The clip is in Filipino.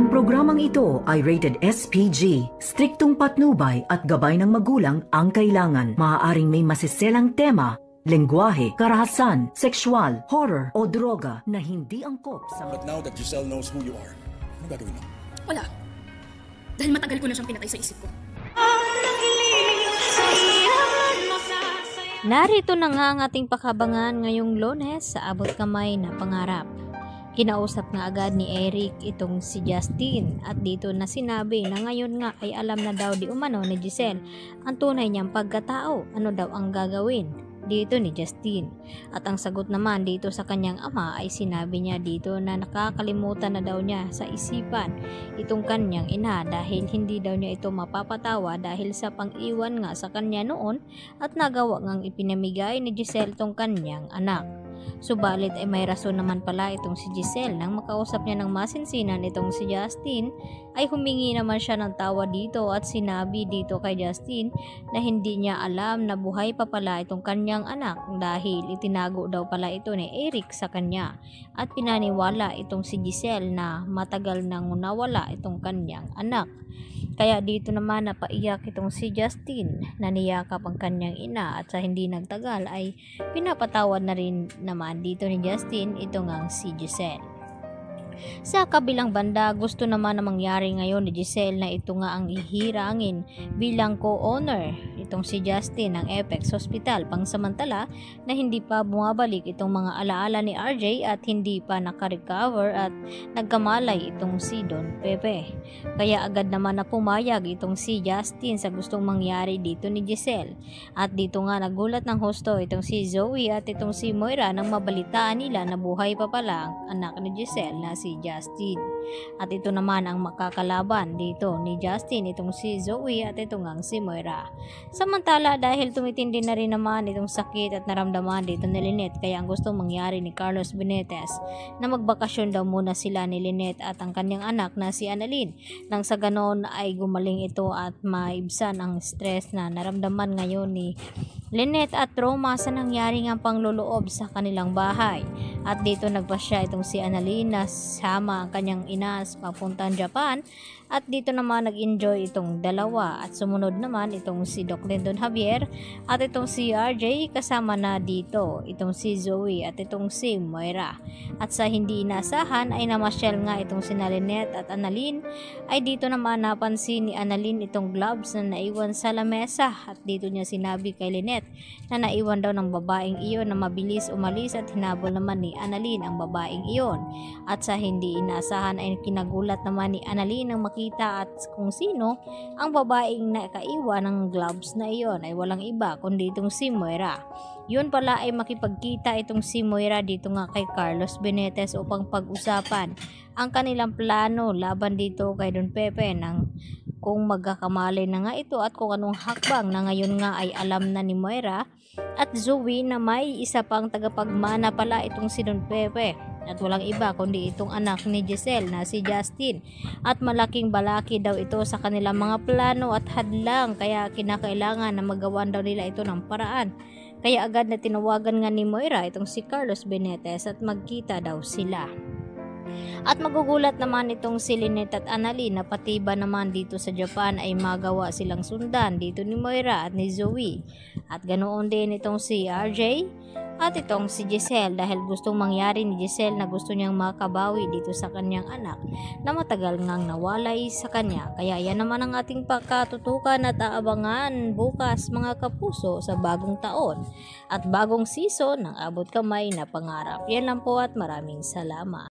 Ang programang ito ay rated SPG. Striktong patnubay at gabay ng magulang ang kailangan. Maaaring may masiselang tema, lengguwahe, karahasan, sexual, horror o droga na hindi angkop sa... But now that Giselle knows who you are, ano gagawin mo? Wala. Dahil matagal ko na siyang pinatay sa isip ko. Narito na nga ang ating pakabangan ngayong Lunes sa abot kamay na pangarap. Kinausap nga agad ni Eric itong si Justin at dito na sinabi na ngayon nga ay alam na daw di umano ni Giselle ang tunay niyang pagkatao, ano daw ang gagawin dito ni Justin. At ang sagot naman dito sa kanyang ama ay sinabi niya dito na nakakalimutan na daw niya sa isipan itong kanyang ina dahil hindi daw niya ito mapapatawa dahil sa pang-iwan nga sa kanya noon at nagawa ngang ipinamigay ni Giselle tong kanyang anak. Subalit ay may rason naman pala itong si Giselle nang makausap niya ng masinsinan itong si Justin ay humingi naman siya ng tawa dito at sinabi dito kay Justin na hindi niya alam na buhay pa pala itong kanyang anak dahil itinago daw pala ito ni Eric sa kanya at pinaniwala itong si Giselle na matagal nang nawala itong kanyang anak. Kaya dito naman napaiyak itong si Justin na niyakap ang kanyang ina at sa hindi nagtagal ay pinapatawad na rin naman dito ni Justin ito ngang si Giselle. Sa kabilang banda, gusto naman na mangyari ngayon ni Giselle na ito nga ang ihirangin bilang co-owner itong si Justin ng Apex Hospital pangsamantala na hindi pa bumabalik itong mga alaala ni RJ at hindi pa nakarecover at nagkamalay itong si Don Pepe. Kaya agad naman na pumayag itong si Justin sa gustong mangyari dito ni Giselle. At dito nga nagulat ng husto itong si Zoe at itong si Moira nang mabalitaan nila na buhay pa pala ang anak ni Giselle na si Justin. At ito naman ang makakalaban dito ni Justin itong si Zoe at ito ngang si Moira. Samantala dahil tumitindi na rin naman itong sakit at naramdaman dito ni Lynette kaya ang gustong mangyari ni Carlos Benitez na magbakasyon daw muna sila ni Lynette at ang kanyang anak na si Annalyn nang sa ganon ay gumaling ito at maibsan ang stress na naramdaman ngayon ni Lynette at trauma sa nangyari ngang pangluloob sa kanilang bahay. At dito nagpasya itong si Annalyn na sama ang kanyang ina papuntang Japan at dito naman nag-enjoy itong dalawa at sumunod naman itong si Doc Lyndon Javier at itong si RJ kasama na dito itong si Zoe at itong si Moira. At sa hindi inasahan ay namasyal nga itong si Lynette at Annalyn ay dito naman napansin ni Annalyn itong gloves na naiwan sa lamesa at dito niya sinabi kay Lynette na naiwan daw ng babaeng iyon na mabilis umalis at hinabol naman ni Annalyn ang babaeng iyon. At sa hindi inasahan ay kinagulat naman ni Annalyn nang makita at kung sino ang babaeng nakaiwan ng gloves na iyon ay walang iba kundi itong si Moira. Yun pala ay makipagkita itong si Moira dito nga kay Carlos Benitez upang pag-usapan ang kanilang plano laban dito kay Don Pepe ng kung magkakamali na nga ito at kung anong hakbang na ngayon nga ay alam na ni Moira at Zoe na may isa pang tagapagmana pala itong si Don Pepe at walang iba kundi itong anak ni Giselle na si Justin at malaking balaki daw ito sa kanilang mga plano at hadlang kaya kinakailangan na magawan daw nila ito ng paraan. Kaya agad na tinawagan nga ni Moira itong si Carlos Benitez at magkita daw sila. At magugulat naman itong si Lynette at Annalyn na pati ba naman dito sa Japan ay magawa silang sundan dito ni Moira at ni Zoe. At ganoon din itong si RJ at itong si Giselle dahil gustong mangyari ni Giselle na gusto niyang makabawi dito sa kanyang anak na matagal ngang nawalay sa kanya. Kaya yan naman ang ating pagkatutukan at aabangan bukas mga kapuso sa bagong taon at bagong season ng Abot Kamay na Pangarap. Yan lang po at maraming salamat.